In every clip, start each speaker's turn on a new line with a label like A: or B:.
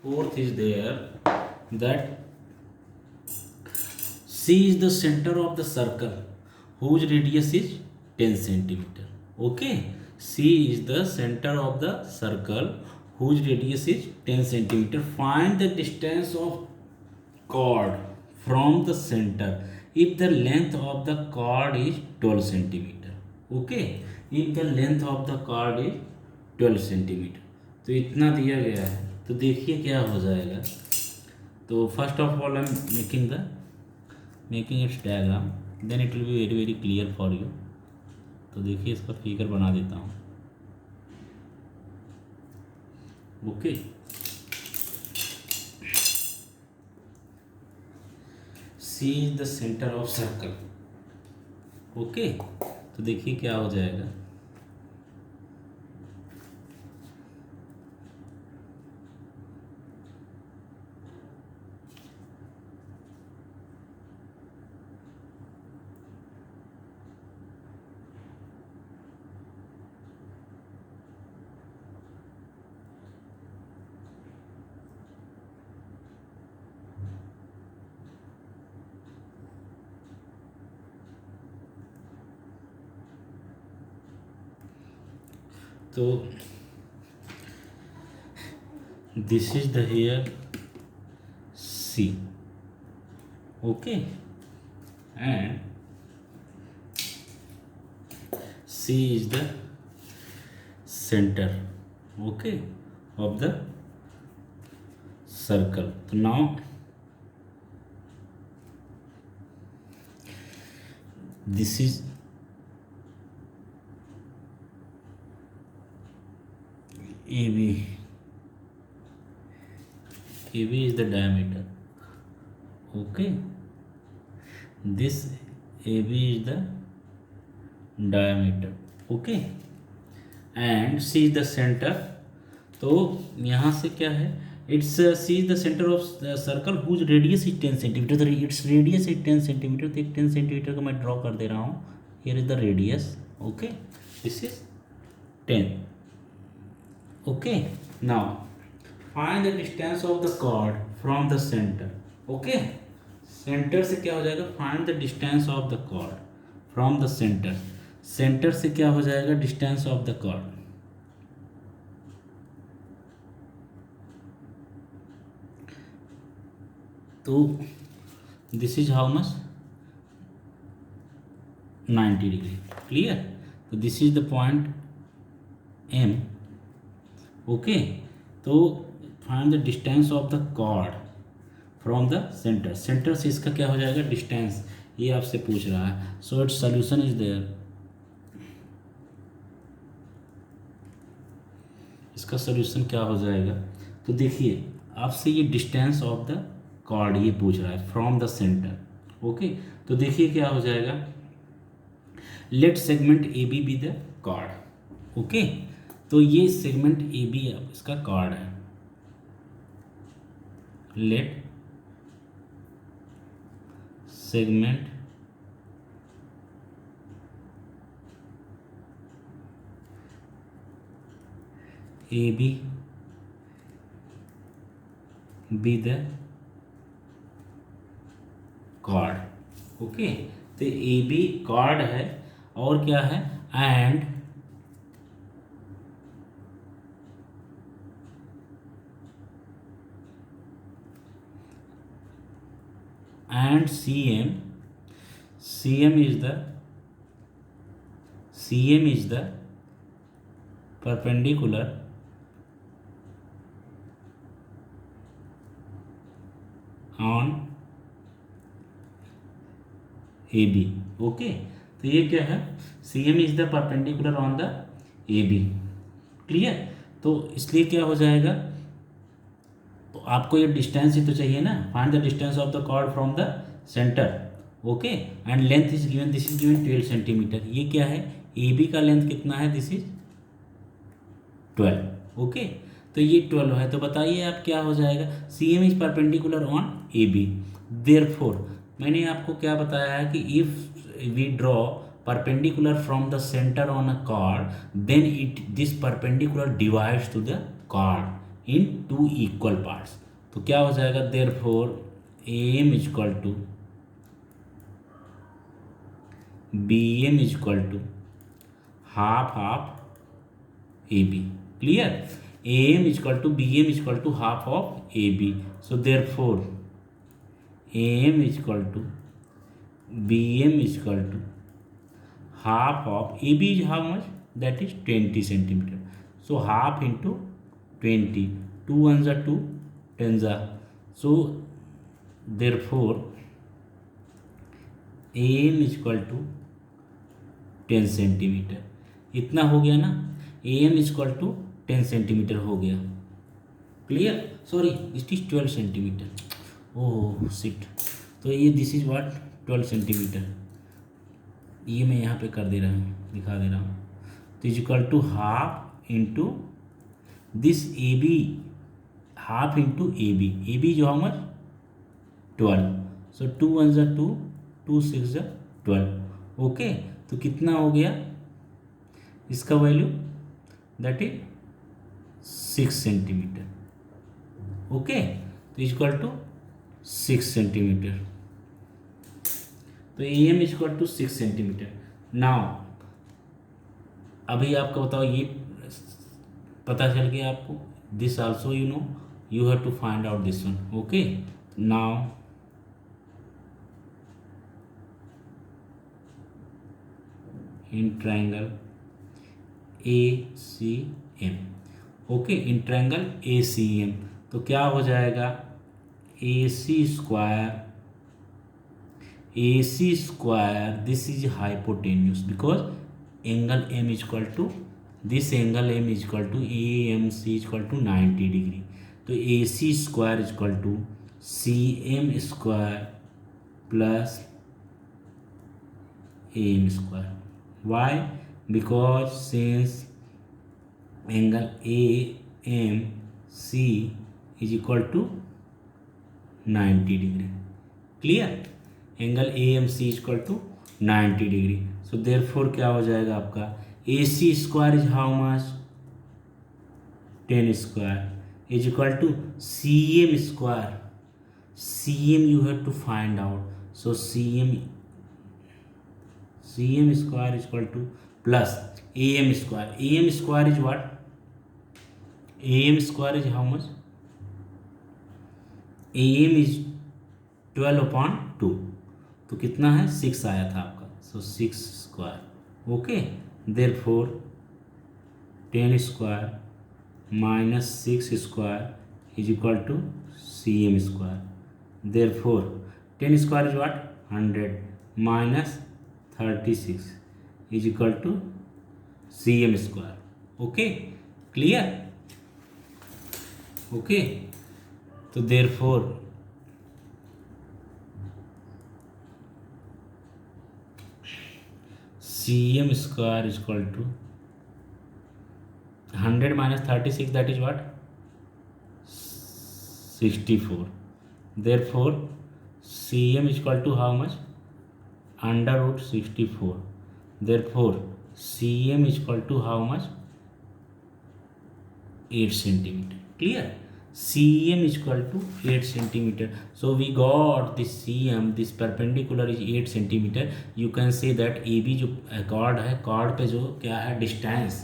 A: Fourth is there that C is the center of the circle whose radius is 10 centimeter. Okay, C is the center of the circle whose radius is 10 centimeter. Find the distance of chord from the center if the length of the chord is 12 centimeter. Okay, if the length of the chord is 12 centimeter. तो इतना दिया गया है, तो देखिए क्या हो जाएगा. तो first of all I am making its diagram, then it will be very very clear for you. तो देखिए इसका फिगर बना देता हूँ. Okay, C is the centre of circle. Okay, तो देखिए क्या हो जाएगा. तो this is the here C. Okay, and C is the centre okay of the circle. तो now this is AB. AB is the diameter. Okay, this AB is the diameter. Okay, and C is the center. तो यहाँ से क्या है, it's C is the center of the circle whose radius is 10 centimeter. तो its radius is 10 centimeter. तो 10 centimeter को मैं draw कर दे रहा हूँ. Here is the radius. Okay, this is 10. Okay, now find the distance of the chord from the center. Okay, center से क्या हो जाएगा, find the distance of the chord from the center. center से क्या हो जाएगा, distance of the chord. तो this is how much, 90 degree. Clear? तो this is the point M. Okay, तो find the distance of the chord from the centre. Centre से इसका क्या हो जाएगा, डिस्टेंस, ये आपसे पूछ रहा है. So it's solution is there. इसका सोल्यूशन क्या हो जाएगा, तो देखिए आपसे ये डिस्टेंस ऑफ द कॉर्ड ये पूछ रहा है फ्रॉम द सेंटर. ओके, तो देखिए क्या हो जाएगा, let segment A B be the chord. Okay, तो ये सेगमेंट ए बी इसका कॉर्ड है. Let segment A B be the chord. Okay, तो ए बी कॉर्ड है और क्या है, and CM is the perpendicular on AB. Okay, तो ये क्या है, CM is the perpendicular on the AB. Clear? तो इसलिए क्या हो जाएगा, तो आपको ये डिस्टेंस ही तो चाहिए ना. Find the distance of the chord from the centre. Okay, and length is given, this is given 12 centimetre. ये क्या है, ए बी का लेंथ कितना है, दिस इज 12. ओके, तो ये 12 है. तो बताइए आप क्या हो जाएगा, C M is perpendicular on A B. Therefore मैंने आपको क्या बताया है कि if we draw perpendicular from the center on a chord, then this perpendicular divides to the chord in two equal parts. तो क्या हो जाएगा, therefore AM is equal to BM is equal to half of AB। Clear? AM is equal to BM is equal to half of AB। So therefore AM is equal to BM is equal to half of AB is how much? That is 20 centimeter. So half into 20. 2 ones are 2, 10s are. So therefore AM is equal to 10 centimeter. इतना हो गया ना, AM is equal to 10 centimeter हो गया। Clear? Sorry, it is 12 centimetre. Oh shit. तो ये this is what, 12 centimetre. ये मैं यहाँ पे कर दे रहा हूँ, दिखा दे रहा हूँ। तो is equal to half into this AB, half into AB जो हाउ मच, 12। सो 2 1 ज़ा 2, 2 6 ज़ा 12। ओके, तो कितना हो गया इसका value, that is 6 centimetre. Okay, तो इज इक्वल टू 6 सेंटीमीटर। तो AM is equal to 6 centimetre. Now अभी आपको बताओ, ये पता चल गया आपको, this also you know, you have to find out this one. Okay, now in triangle ACM। Okay, in triangle ACM तो क्या हो जाएगा, AC square this is hypotenuse because angle M is equal to this angle M is equal to AMC is equal to 90 degree। तो AC square is equal to CM square plus AM square। Why? Because since angle AMC is equal to 90 degree। Clear? Angle AMC is equal to 90 degree. So therefore क्या हो जाएगा आपका, AC square is how much, 10 square is equal to CM square. CM you have to find out. So CM square is equal to plus AM square. AM square is what, AM square is how much, AM is 12/2। तो कितना है, 6 आया था आपका। So 6 square. Okay, therefore 10 square minus 6 square is equal to CM square. Therefore 10 square is what, 100 minus 36 is equal to CM square. Okay, clear? Okay, तो therefore CM square is equal to 100 minus 36, that is what, 64। Therefore CM is equal to how much, under root 64। Therefore CM is equal to how much, 8 centimeter। Clear? CM is equal to 8 centimeter। So we got this CM, this perpendicular is 8 centimeter। You can say that AB जो chord है, chord पे जो क्या है, distance।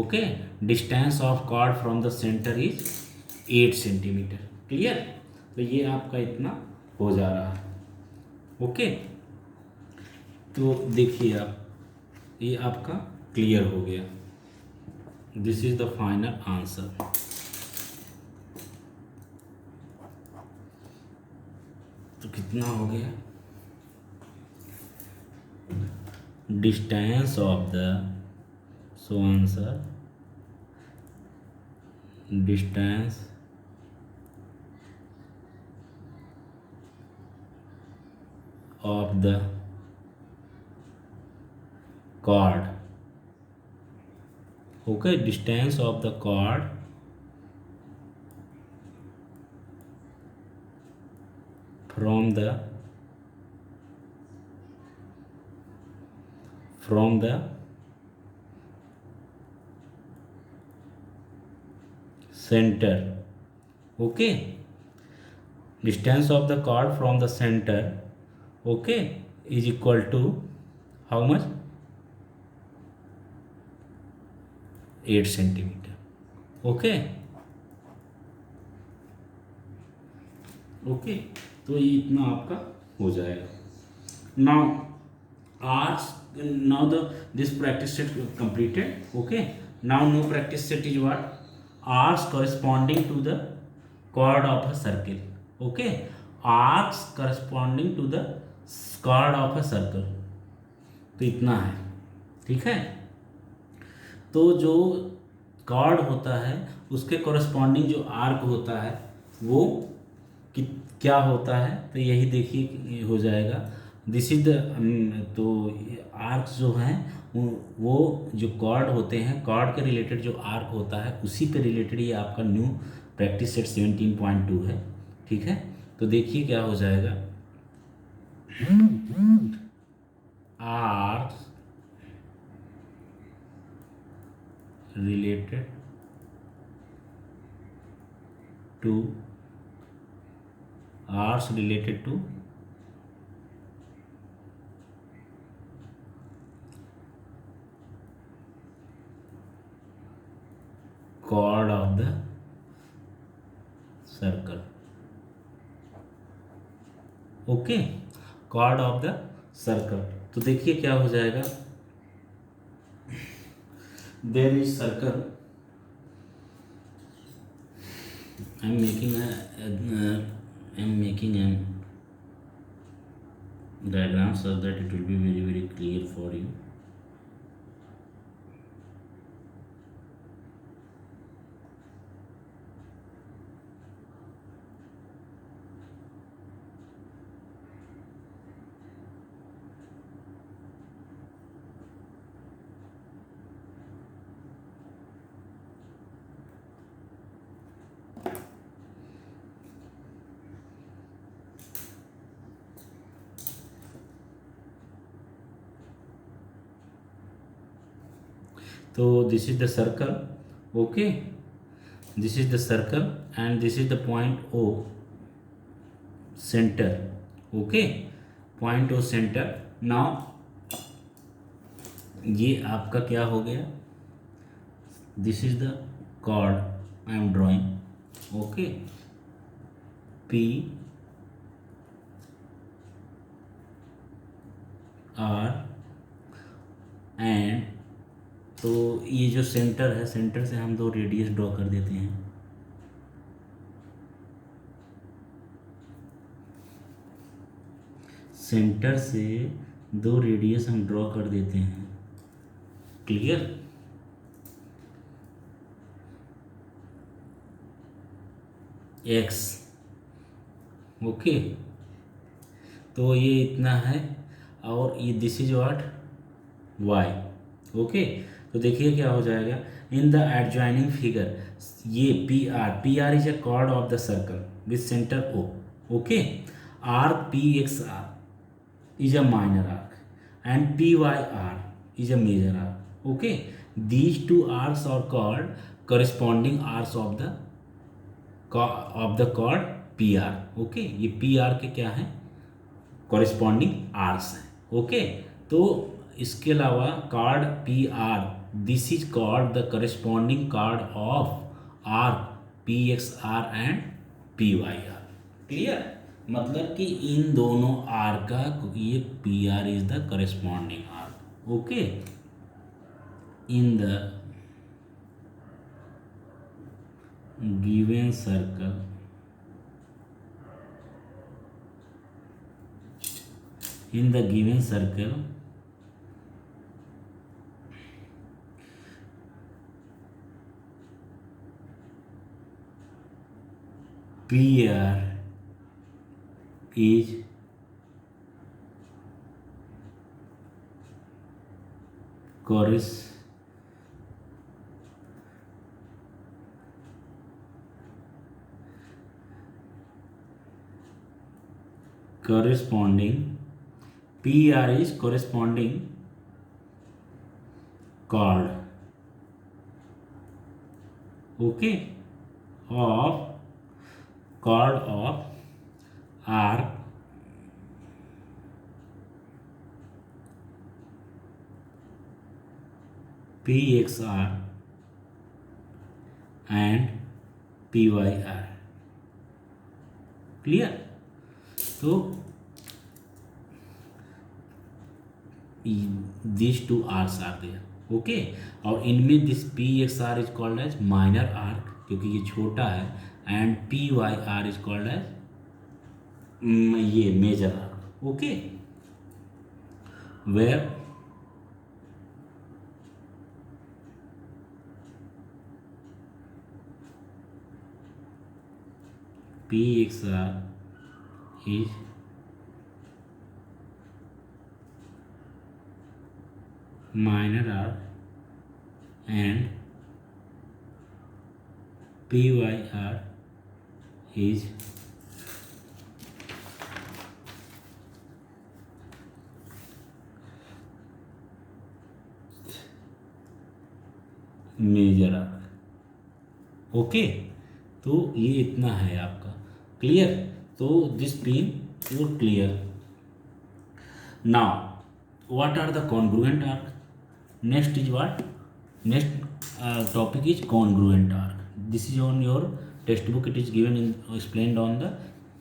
A: Okay, distance of chord from the centre is 8 centimetre. Clear? तो ये आपका इतना हो जा रहा है। ओके, तो देखिए आप, ये आपका क्लियर हो गया। This is the final answer. तो कितना हो गया, distance of the, so answer distance of the chord। Okay, distance of the chord from the center okay. Distance of the chord from the center, okay, is equal to how much? 8 centimeter, okay. Okay, तो ये इतना आपका हो जाएगा। Now arcs, now the this practice set completed, okay. Now new practice set is what? Arcs corresponding to the chord of a circle, okay. Arcs corresponding to the chord of a circle, तो इतना है, ठीक है। तो जो chord होता है उसके corresponding जो आर्क होता है वो कि क्या होता है, तो यही देखिए हो जाएगा। दिस इज द, तो आर्क्स जो हैं वो जो कॉर्ड होते हैं, कॉर्ड के रिलेटेड जो आर्क होता है उसी पे रिलेटेड ये आपका न्यू प्रैक्टिस सेट 17.2 है, ठीक है। तो देखिए क्या हो जाएगा, arcs related to arcs related to chord of the circle, okay, chord of the circle। तो देखिए क्या हो जाएगा, there is circle, I am making a diagram so that it will be very very clear for you। तो this is the circle, okay, this is the circle and this is the point O centre, okay, point O centre. Now ये आपका क्या हो गया, this is the chord I am drawing, okay, P R and, तो ये जो centre है, centre से हम 2 रेडियस ड्रॉ कर देते हैं, सेंटर से 2 रेडियस हम ड्रॉ कर देते हैं, क्लियर। एक्स, ओके, तो ये इतना है और ये this is what, Y, okay. तो देखिए क्या हो जाएगा, इन द एडजॉइनिंग फिगर, ये P R is a chord of the circle with centre O, okay. Arc P X R is a minor arc and P Y R is a major arc, okay. These 2 arcs are called corresponding arcs of the chord P R, okay. ये P R के क्या है, corresponding arcs हैं, okay. तो इसके अलावा chord P R, this is called the corresponding chord of arc P X R and P Y R, clear. मतलब कि इन दोनों आर का ये P R is the corresponding arc, okay, in the given circle, in the given circle PR is corresponding, PR is corresponding chord, okay, of chord of arc PXR and PYR. Clear? तो these two arcs are there. Okay, और इनमें this P X R is called as minor arc क्योंकि ये छोटा है, and P Y R is called as ये major arc. Okay, where P X R is minor arc and PYR is major arc. Okay, तो ये इतना है आपका. क्लियर? तो this been your clear. Now what are the congruent arc? Next is what? Next topic is congruent arc. This is on your textbook. It is given in explained on the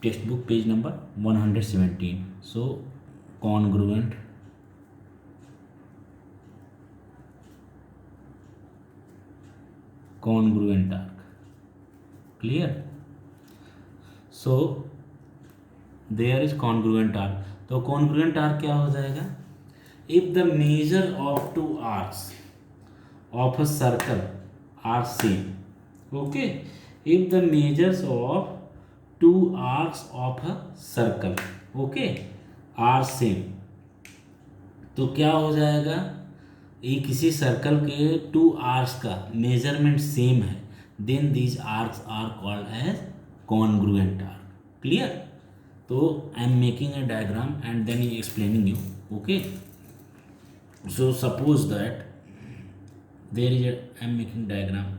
A: textbook page number 117. So congruent arc. Clear? So there is congruent arc. तो congruent arc क्या हो जाएगा? If the measure of two arcs of a circle are same, okay, if the measures of two arcs of a circle, okay, are same, तो क्या हो जाएगा? ये किसी सर्कल के टू आर्क्स का मेजरमेंट सेम है, then these arcs are called as congruent arc. Clear? तो I am making a diagram and then explaining you. Okay, so suppose that there is I am making diagram.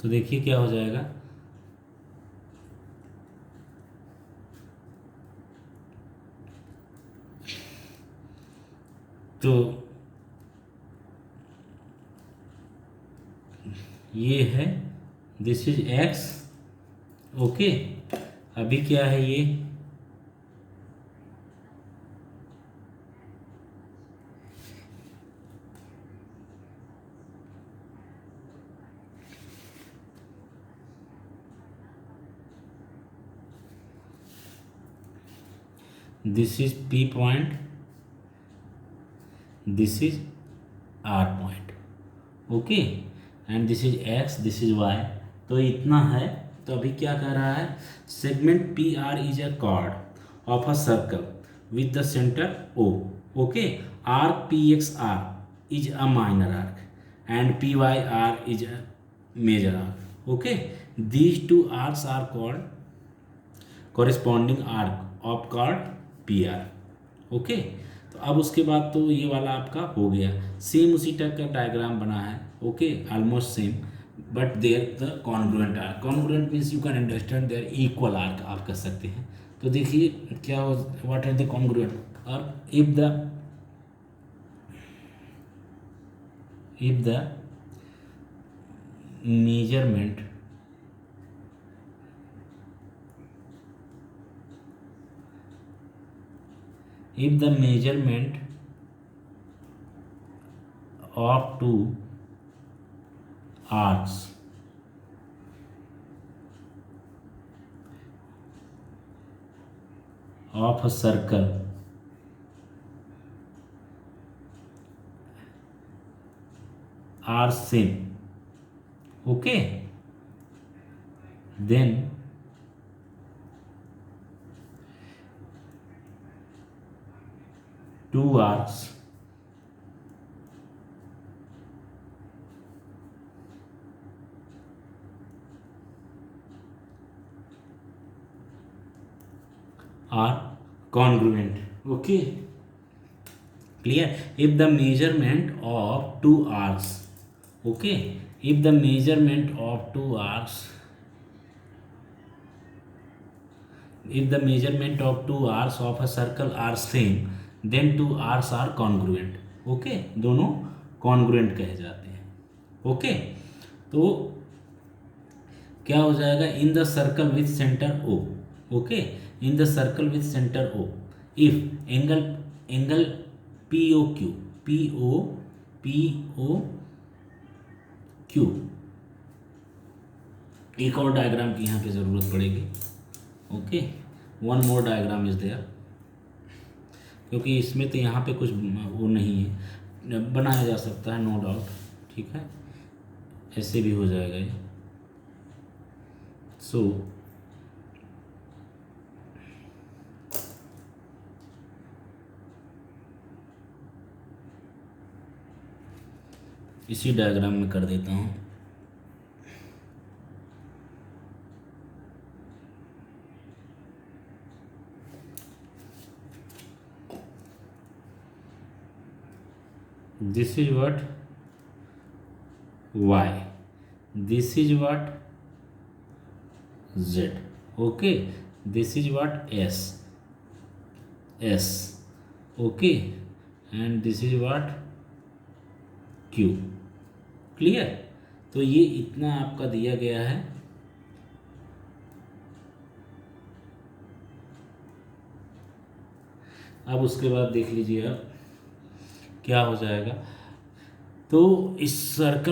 A: तो देखिए क्या हो जाएगा. तो ये है, दिस इज एक्स. ओके, अभी क्या है ये? This is P point, this is R point. Okay, and this is X, this is Y. तो इतना है. तो अभी क्या कर रहा है? Segment P R is a chord of a circle with the centre O. Okay, arc P X R is a minor arc and P Y R is a major arc. Okay, these two arcs are called corresponding arc of chord PR. Okay, तो अब उसके बाद तो ये वाला आपका हो गया. सेम उसी टाइप का डायग्राम बना है. Okay, almost same, but there the congruent arc. Congruent means you can understand there equal arc आप कर सकते हैं. तो देखिए क्या हो, what are the congruent arc? if the measurement of two arcs of a circle are same, okay, then two arcs are congruent. Okay, clear? If the measurement of two arcs, okay, if the measurement of two arcs, if the measurement of two arcs of a circle are same, then two arcs are congruent. Okay, दोनों congruent कहे जाते हैं. Okay, तो क्या हो जाएगा? In the circle with centre O. Okay, in the circle with centre O, if angle P O Q, P O Q. एक और डायग्राम की यहाँ पे ज़रूरत पड़ेगी. Okay, one more diagram is there, क्योंकि इसमें तो यहाँ पे कुछ वो नहीं है, बनाया जा सकता है, नो डाउट. ठीक है, ऐसे भी हो जाएगा ये. सो इसी डायग्राम में कर देता हूँ. This is what y, this is what z. Okay, this is what s. Okay, and this is what q. Clear? तो ये इतना आपका दिया गया है. अब उसके बाद देख लीजिए आप क्या हो जाएगा. तो इस सर्कल